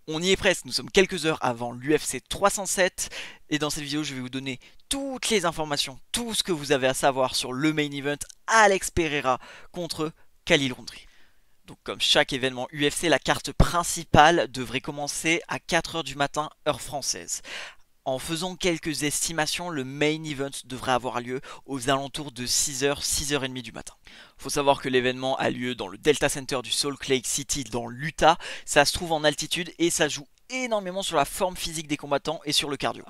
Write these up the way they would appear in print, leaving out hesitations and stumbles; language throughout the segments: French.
On y est presque, nous sommes quelques heures avant l'UFC 307 et dans cette vidéo je vais vous donner toutes les informations, tout ce que vous avez à savoir sur le main event Alex Pereira contre Khalil Rountree. Donc comme chaque événement UFC, la carte principale devrait commencer à 4 heures du matin heure française. En faisant quelques estimations, le main event devrait avoir lieu aux alentours de 6h, 6h30 du matin. Faut savoir que l'événement a lieu dans le Delta Center du Salt Lake City dans l'Utah. Ça se trouve en altitude et ça joue énormément sur la forme physique des combattants et sur le cardio.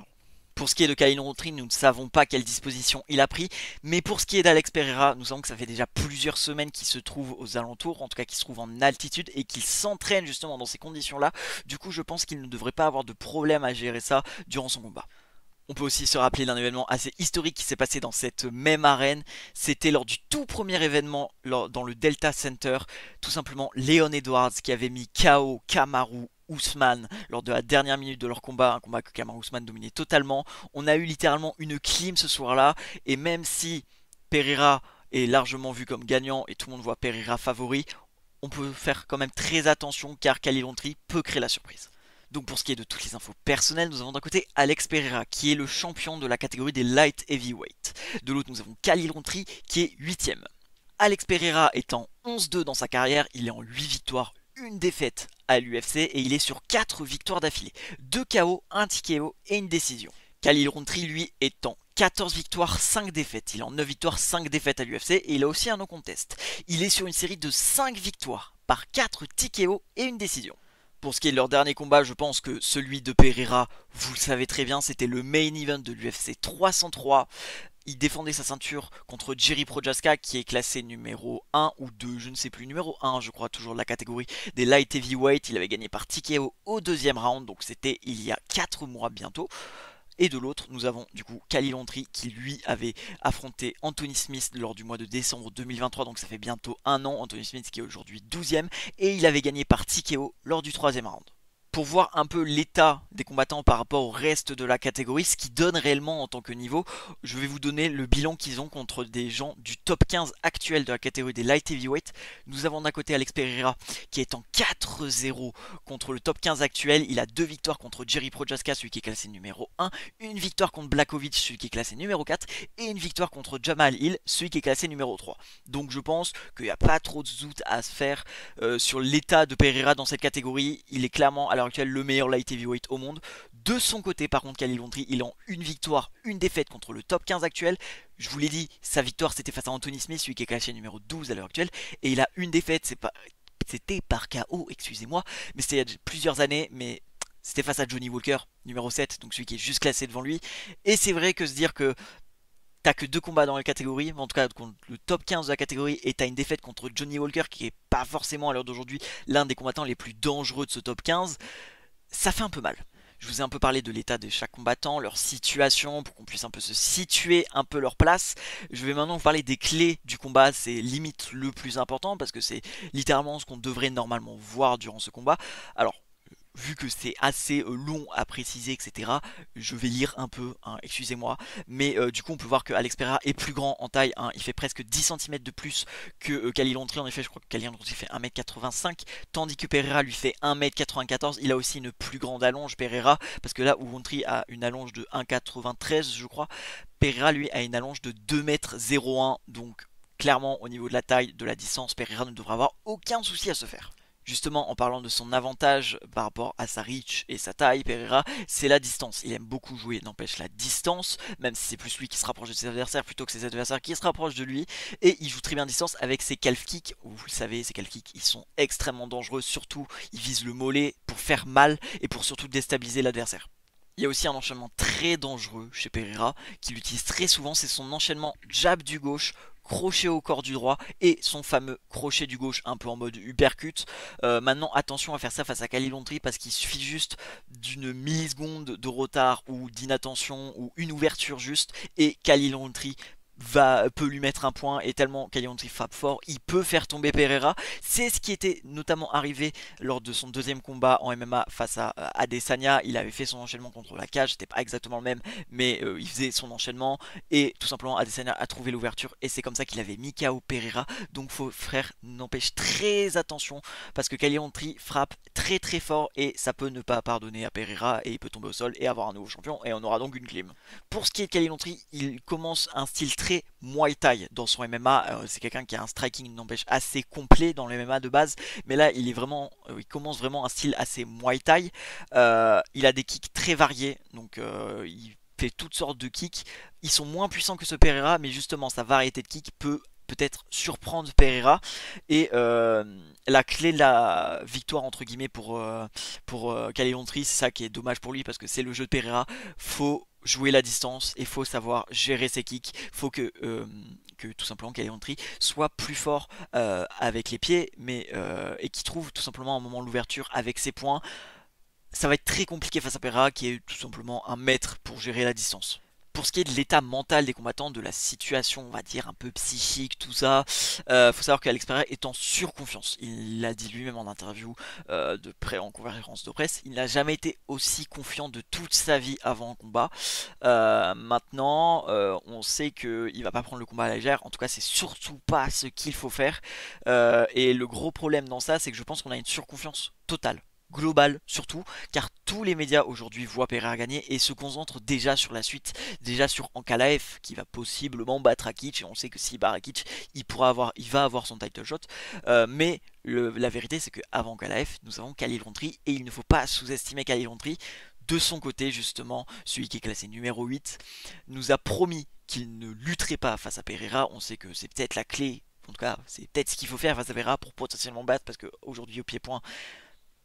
Pour ce qui est de Khalil Rountree, nous ne savons pas quelle disposition il a pris, mais pour ce qui est d'Alex Pereira, nous savons que ça fait déjà plusieurs semaines qu'il se trouve aux alentours, en tout cas qu'il se trouve en altitude et qu'il s'entraîne justement dans ces conditions-là. Du coup, je pense qu'il ne devrait pas avoir de problème à gérer ça durant son combat. On peut aussi se rappeler d'un événement assez historique qui s'est passé dans cette même arène. C'était lors du tout premier événement dans le Delta Center. Tout simplement Leon Edwards qui avait mis KO Kamaru Usman lors de la dernière minute de leur combat. Un combat que Kamaru Usman dominait totalement. On a eu littéralement une clim ce soir-là. Et même si Pereira est largement vu comme gagnant et tout le monde voit Pereira favori, on peut faire quand même très attention car Khalil Rountree peut créer la surprise. Donc pour ce qui est de toutes les infos personnelles, nous avons d'un côté Alex Pereira qui est le champion de la catégorie des light heavyweight. De l'autre, nous avons Khalil Rountree qui est 8ème. Alex Pereira étant 11-2 dans sa carrière, il est en 8 victoires, une défaite à l'UFC et il est sur 4 victoires d'affilée. 2 KO, 1 TKO et une décision. Khalil Rountree lui est en 14 victoires, 5 défaites. Il est en 9 victoires, 5 défaites à l'UFC et il a aussi un no contest. Il est sur une série de 5 victoires par 4 TKO et une décision. Pour ce qui est de leur dernier combat, je pense que celui de Pereira, vous le savez très bien, c'était le main event de l'UFC 303. Il défendait sa ceinture contre Jerry Prochaska qui est classé numéro 1 ou 2, je ne sais plus, numéro 1 je crois, toujours de la catégorie des light heavyweight. Il avait gagné par TKO au deuxième round, donc c'était il y a 4 mois bientôt. Et de l'autre, nous avons du coup Khalil Rountree qui lui avait affronté Anthony Smith lors du mois de décembre 2023, donc ça fait bientôt un an. Anthony Smith qui est aujourd'hui 12ème et il avait gagné par TKO lors du troisième round. Pour voir un peu l'état des combattants par rapport au reste de la catégorie, ce qu'ils donnent réellement en tant que niveau, je vais vous donner le bilan qu'ils ont contre des gens du top 15 actuel de la catégorie des light heavyweight. Nous avons d'un côté Alex Pereira qui est en 4-0 contre le top 15 actuel. Il a 2 victoires contre Jerry Prochaska, celui qui est classé numéro 1, une victoire contre Blachowicz, celui qui est classé numéro 4, et une victoire contre Jamal Hill, celui qui est classé numéro 3. Donc je pense qu'il n'y a pas trop de doute à se faire sur l'état de Pereira dans cette catégorie. Il est clairement à l'heure actuelle le meilleur light heavyweight au monde. De son côté par contre Khalil Rountree, il est en une victoire, une défaite contre le top 15 actuel. Je vous l'ai dit, sa victoire c'était face à Anthony Smith, celui qui est classé numéro 12 à l'heure actuelle, et il a une défaite, c'était par KO, excusez-moi, mais c'était il y a plusieurs années, mais c'était face à Johnny Walker, numéro 7, donc celui qui est juste classé devant lui. Et c'est vrai que se dire que t'as que 2 combats dans la catégorie, en tout cas contre le top 15 de la catégorie, et t'as une défaite contre Johnny Walker qui est pas forcément à l'heure d'aujourd'hui l'un des combattants les plus dangereux de ce top 15, ça fait un peu mal. Je vous ai un peu parlé de l'état de chaque combattant, leur situation, pour qu'on puisse un peu se situer un peu leur place. Je vais maintenant vous parler des clés du combat, c'est limite le plus important parce que c'est littéralement ce qu'on devrait normalement voir durant ce combat. Alors, vu que c'est assez long à préciser, etc., je vais lire un peu, hein, excusez-moi. Mais du coup, on peut voir que Alex Pereira est plus grand en taille, hein, il fait presque 10 cm de plus que Khalil Rountree. En effet, je crois que Khalil Rountree fait 1m85, tandis que Pereira lui fait 1m94. Il a aussi une plus grande allonge, Pereira, parce que là où Rountree a une allonge de 1m93, je crois, Pereira lui a une allonge de 2m01. Donc, clairement, au niveau de la taille, de la distance, Pereira ne devra avoir aucun souci à se faire. Justement, en parlant de son avantage par rapport à sa reach et sa taille, Pereira, c'est la distance. Il aime beaucoup jouer, n'empêche la distance, même si c'est plus lui qui se rapproche de ses adversaires plutôt que ses adversaires qui se rapprochent de lui. Et il joue très bien distance avec ses calf kicks. Vous le savez, ces calf kicks, ils sont extrêmement dangereux. Surtout, ils visent le mollet pour faire mal et pour surtout déstabiliser l'adversaire. Il y a aussi un enchaînement très dangereux chez Pereira, qu'il utilise très souvent, c'est son enchaînement jab du gauche, crochet au corps du droit et son fameux crochet du gauche un peu en mode uppercut. Maintenant attention à faire ça face à Khalil Rountree parce qu'il suffit juste d'une milliseconde de retard ou d'inattention ou une ouverture juste et Khalil Rountree peut lui mettre un point et tellement Kaliantri frappe fort, il peut faire tomber Pereira. C'est ce qui était notamment arrivé lors de son deuxième combat en MMA face à Adesanya. Il avait fait son enchaînement contre la cage, c'était pas exactement le même, mais il faisait son enchaînement et tout simplement Adesanya a trouvé l'ouverture et c'est comme ça qu'il avait mis KO Pereira. Donc faut frère, n'empêche très attention parce que Kaliantri frappe très très fort et ça peut ne pas pardonner à Pereira et il peut tomber au sol et avoir un nouveau champion et on aura donc une clim. Pour ce qui est de Kaliantri, il commence un style très Muay Thai dans son MMA. C'est quelqu'un qui a un striking n'empêche assez complet dans le MMA de base, mais là il commence vraiment un style assez Muay Thai. Il a des kicks très variés, donc il fait toutes sortes de kicks. Ils sont moins puissants que ce Pereira, mais justement sa variété de kicks peut-être surprendre Pereira et la clé de la victoire entre guillemets pour Kaliantri, c'est ça qui est dommage pour lui parce que c'est le jeu de Pereira. Faut jouer la distance et faut savoir gérer ses kicks. Faut que tout simplement Kaliantri soit plus fort avec les pieds, et qui trouve tout simplement un moment l'ouverture avec ses points. Ça va être très compliqué face à Pereira qui est tout simplement un maître pour gérer la distance. Pour ce qui est de l'état mental des combattants, de la situation, on va dire, un peu psychique, tout ça, faut savoir qu'Alex Pereira est en surconfiance. Il l'a dit lui-même en interview, en conférence de presse. Il n'a jamais été aussi confiant de toute sa vie avant un combat. Maintenant, on sait qu'il va pas prendre le combat à la légère. En tout cas, c'est surtout pas ce qu'il faut faire. Et le gros problème dans ça, c'est que je pense qu'on a une surconfiance totale global surtout, car tous les médias aujourd'hui voient Pereira gagner et se concentrent déjà sur la suite, déjà sur Ankalaev qui va possiblement battre Rakic et on sait que s'il bat Rakic, il va avoir son title shot, mais la vérité c'est qu'avant Ankalaev, nous avons Khalil Rountree et il ne faut pas sous-estimer Khalil Rountree. De son côté justement, celui qui est classé numéro 8 nous a promis qu'il ne lutterait pas face à Pereira. On sait que c'est peut-être la clé, en tout cas c'est peut-être ce qu'il faut faire face à Pereira pour potentiellement battre, parce qu'aujourd'hui au pied-point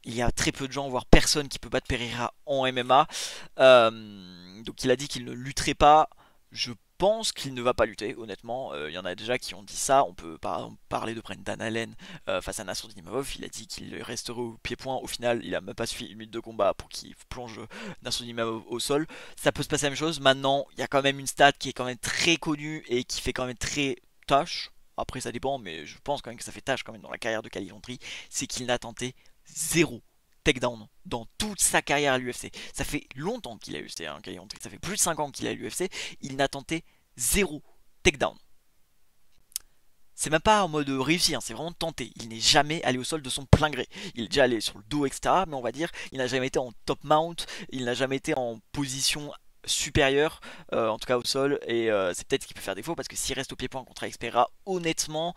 il y a très peu de gens, voire personne qui peut battre Pereira en MMA. Donc il a dit qu'il ne lutterait pas. Je pense qu'il ne va pas lutter, honnêtement. Il y en a déjà qui ont dit ça. On peut par exemple parler de Brendan Allen face à Nassourdimavov. Il a dit qu'il resterait au pied-point. Au final, il a même pas suffi une minute de combat pour qu'il plonge Nassourdimavov au sol. Ça peut se passer la même chose. Maintenant, il y a quand même une stat qui est quand même très connue et qui fait quand même très tâche. Après, ça dépend, mais je pense quand même que ça fait tâche quand même dans la carrière de Khalil Rountree. C'est qu'il n'a tenté zéro takedown dans toute sa carrière à l'UFC. Ça fait longtemps qu'il a UFC, hein, ça fait plus de 5 ans qu'il a l'UFC. Il n'a tenté zéro takedown. C'est même pas en mode réussi, hein, c'est vraiment tenté. Il n'est jamais allé au sol de son plein gré. Il est déjà allé sur le dos, etc. Mais on va dire, il n'a jamais été en top mount, il n'a jamais été en position supérieure, en tout cas au sol. Et c'est peut-être ce qui peut faire défaut parce que s'il reste au pied-point contre Expera, honnêtement,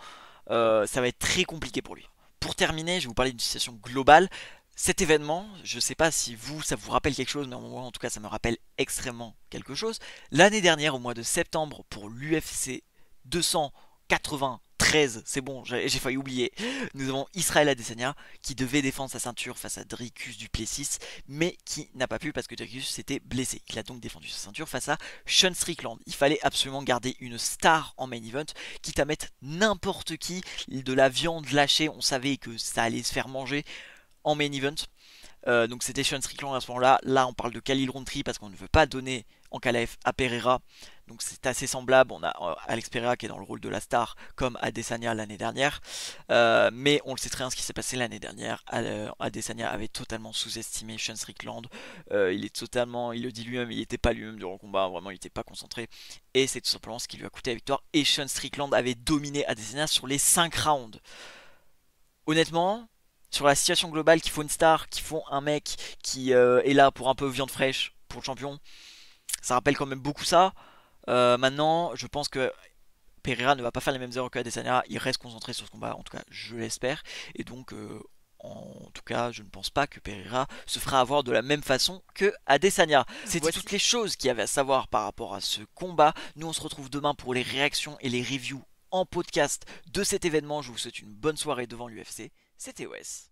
ça va être très compliqué pour lui. Pour terminer, je vais vous parler d'une situation globale. Cet événement, je ne sais pas si ça vous rappelle quelque chose, mais moi en tout cas ça me rappelle extrêmement quelque chose. L'année dernière, au mois de septembre, pour l'UFC 293, c'est bon, j'ai failli oublier, nous avons Israel Adesanya qui devait défendre sa ceinture face à Dricus du Plessis, mais qui n'a pas pu parce que Dricus s'était blessé. Il a donc défendu sa ceinture face à Sean Strickland. Il fallait absolument garder une star en main event, quitte à mettre n'importe qui, de la viande lâchée, on savait que ça allait se faire manger en main event. Donc c'était Sean Strickland à ce moment-là. Là, on parle de Khalil Rountree parce qu'on ne veut pas donner Ankalaev à Pereira. Donc c'est assez semblable. On a Alex Pereira qui est dans le rôle de la star comme Adesanya l'année dernière. Mais on le sait très bien ce qui s'est passé l'année dernière. Adesanya avait totalement sous-estimé Sean Strickland. Il le dit lui-même, il n'était pas lui-même durant le combat. Vraiment, il n'était pas concentré. Et c'est tout simplement ce qui lui a coûté la victoire. Et Sean Strickland avait dominé Adesanya sur les 5 rounds. Honnêtement, sur la situation globale, qu'il faut une star, qu'il faut un mec qui est là pour un peu viande fraîche pour le champion, ça rappelle quand même beaucoup ça. Maintenant, je pense que Pereira ne va pas faire les mêmes erreurs que Adesanya. Il reste concentré sur ce combat, en tout cas, je l'espère. Et donc, en tout cas, je ne pense pas que Pereira se fera avoir de la même façon que Adesanya. C'était toutes les choses qu'il y avait à savoir par rapport à ce combat. Nous, on se retrouve demain pour les réactions et les reviews en podcast de cet événement. Je vous souhaite une bonne soirée devant l'UFC. C'était OS.